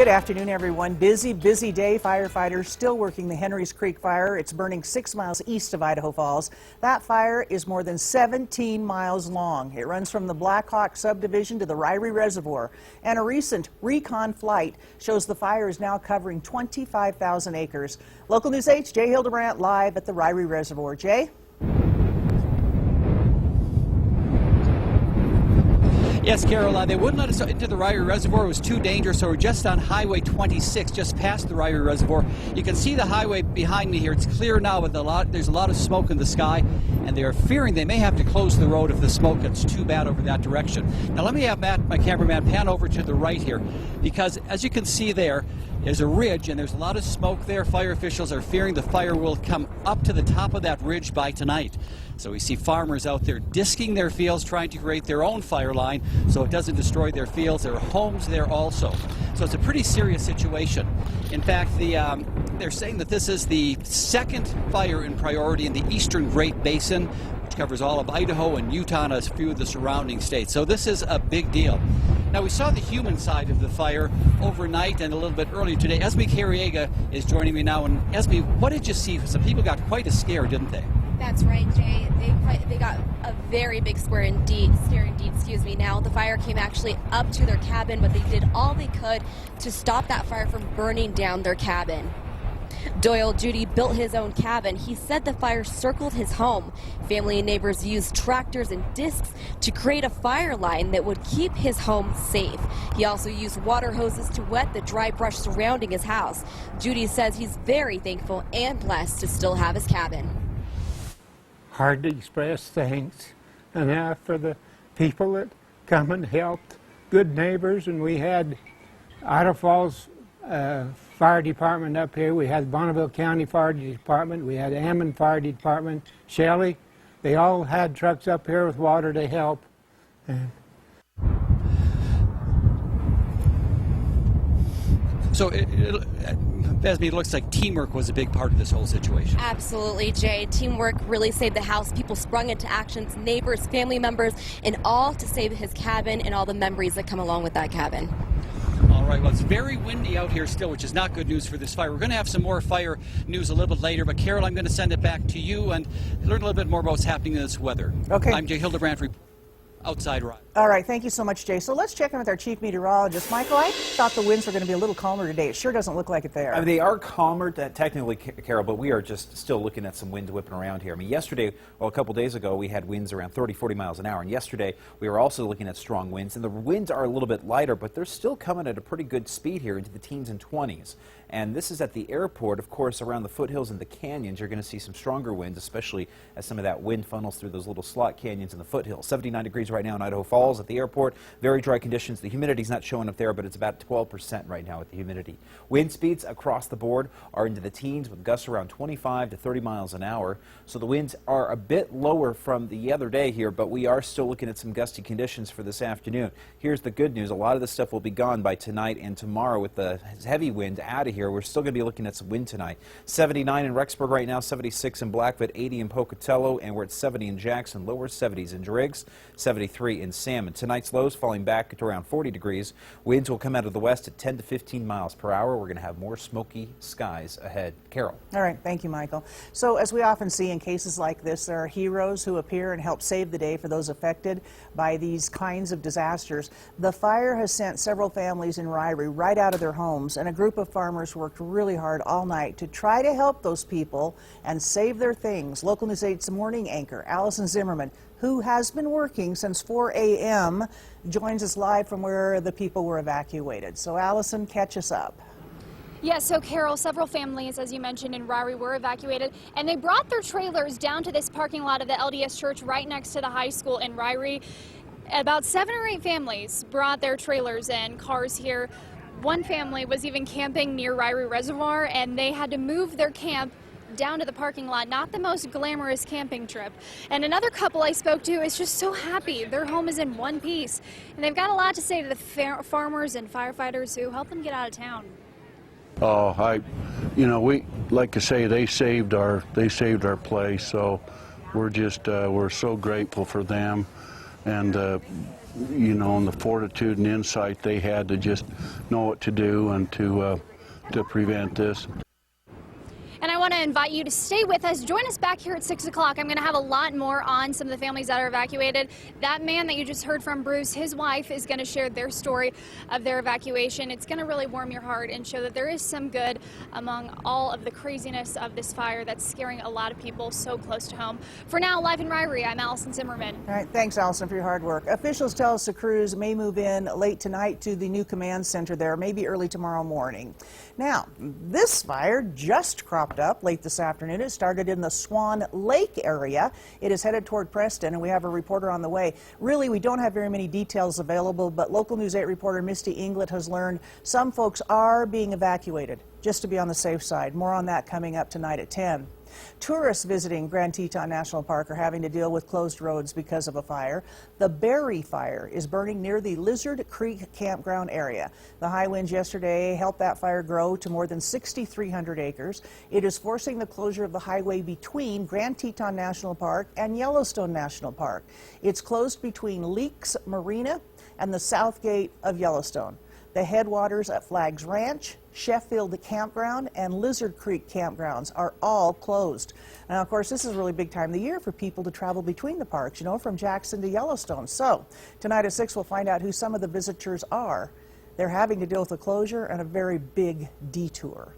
Good afternoon, everyone. Busy day. Firefighters still working the Henry's Creek fire. It's burning 6 miles east of Idaho Falls. That fire is more than 17 miles long. It runs from the Blackhawk subdivision to the Ryrie Reservoir. And a recent recon flight shows the fire is now covering 25,000 acres. Local News 8's Jay Hildebrandt live at the Ryrie Reservoir. Jay? Yes, Carol, they wouldn't let us into the Ryrie Reservoir. It was too dangerous, so we're just on Highway 26, just past the Ryrie Reservoir. You can see the highway behind me here. It's clear now, but there's a lot of smoke in the sky, and they're fearing they may have to close the road if the smoke gets too bad over that direction. Now, let me have Matt, my cameraman, pan over to the right here, because as you can see there's a ridge, and there's a lot of smoke there. Fire officials are fearing the fire will come up to the top of that ridge by tonight. So we see farmers out there disking their fields, trying to create their own fire line so it doesn't destroy their fields. There are homes there also. So it's a pretty serious situation. In fact, they're saying that this is the second fire in priority in the eastern Great Basin, which covers all of Idaho and Utah and a few of the surrounding states. So this is a big deal. Now, we saw the human side of the fire overnight and a little bit earlier today. Esme Carriega is joining me now. And Esme, what did you see? Some people got quite a scare, didn't they? That's right, Jay. They got a very big scare indeed. Now, the fire came actually up to their cabin, but they did all they could to stop that fire from burning down their cabin. Doyle Judy built his own cabin. He said the fire circled his home. Family and neighbors used tractors and discs to create a fire line that would keep his home safe. He also used water hoses to wet the dry brush surrounding his house. Judy says he's very thankful and blessed to still have his cabin. Hard to express thanks enough for the people that come and helped, good neighbors, and we had Idaho Falls Fire Department up here, we had Bonneville County Fire Department, we had Ammon Fire Department, Shelley. They all had trucks up here with water to help. So Esme, it looks like teamwork was a big part of this whole situation. Absolutely, Jay. Teamwork really saved the house. People sprung into actions, neighbors, family members, and all to save his cabin and all the memories that come along with that cabin. All right, well, it's very windy out here still, which is not good news for this fire. We're going to have some more fire news a little bit later, but Carol, I'm going to send it back to you and learn a little bit more about what's happening in this weather. Okay. I'm Jay Hildebrandt, outside Ryrie. All right, thank you so much, Jay. So let's check in with our chief meteorologist. Michael, I thought the winds were going to be a little calmer today. It sure doesn't look like it there. I mean, they are calmer, technically, Carol, but we are just still looking at some wind whipping around here. I mean, yesterday, well, a couple days ago, we had winds around 30, 40 miles an hour. And yesterday, we were also looking at strong winds. And the winds are a little bit lighter, but they're still coming at a pretty good speed here into the teens and 20s. And this is at the airport. Of course, around the foothills and the canyons, you're going to see some stronger winds, especially as some of that wind funnels through those little slot canyons in the foothills. 79 degrees right now in Idaho Falls at the airport. Very dry conditions. The humidity's not showing up there, but it's about 12% right now with the humidity. Wind speeds across the board are into the teens with gusts around 25 to 30 miles an hour. So the winds are a bit lower from the other day here, but we are still looking at some gusty conditions for this afternoon. Here's the good news. A lot of this stuff will be gone by tonight and tomorrow with the heavy wind out of here. We're still going to be looking at some wind tonight. 79 in Rexburg right now, 76 in Blackfoot, 80 in Pocatello, and we're at 70 in Jackson, lower 70s in Driggs, 73 in Salmon. Tonight's lows falling back to around 40 degrees. Winds will come out of the west at 10 to 15 miles per hour. We're going to have more smoky skies ahead. Carol. All right, thank you, Michael. So as we often see in cases like this, there are heroes who appear and help save the day for those affected by these kinds of disasters. The fire has sent several families in Ryrie right out of their homes, and a group of farmers worked really hard all night to try to help those people and save their things. Local News 8's morning anchor, Allison Zimmerman, who has been working since 4 a.m., joins us live from where the people were evacuated. So, Allison, catch us up. Yes, so Carol, several families, as you mentioned, in Ryrie were evacuated, and they brought their trailers down to this parking lot of the LDS Church right next to the high school in Ryrie. About 7 or 8 families brought their trailers and cars here. One family was even camping near Ryrie Reservoir, and they had to move their camp down to the parking lot. Not the most glamorous camping trip. And another couple I spoke to is just so happy their home is in one piece, and they've got a lot to say to the farmers and firefighters who helped them get out of town. Oh, we like to say they saved our place, so we're so grateful for them, and you know, and the fortitude and insight they had to just know what to do and to prevent this. And I want to invite you to stay with us. Join us back here at 6 o'clock. I'm going to have a lot more on some of the families that are evacuated. That man that you just heard from, Bruce, his wife is going to share their story of their evacuation. It's going to really warm your heart and show that there is some good among all of the craziness of this fire that's scaring a lot of people so close to home. For now, live in Ryrie, I'm Allison Zimmerman. All right, thanks, Allison, for your hard work. Officials tell us the crews may move in late tonight to the new command center there, maybe early tomorrow morning. Now, this fire just cropped up late this afternoon. It started in the Swan Lake area. It is headed toward Preston, and we have a reporter on the way. Really, we don't have very many details available, but local News 8 reporter Misty Inglet has learned some folks are being evacuated, just to be on the safe side. More on that coming up tonight at 10. Tourists visiting Grand Teton National Park are having to deal with closed roads because of a fire. The Berry Fire is burning near the Lizard Creek campground area. The high winds yesterday helped that fire grow to more than 6,300 acres. It is forcing the closure of the highway between Grand Teton National Park and Yellowstone National Park. It's closed between Leaks Marina and the south gate of Yellowstone. The headwaters at Flags Ranch, Sheffield Campground, and Lizard Creek campgrounds are all closed. Now, of course, this is a really big time of the year for people to travel between the parks, you know, from Jackson to Yellowstone. So, tonight at 6, we'll find out who some of the visitors are. They're having to deal with a closure and a very big detour.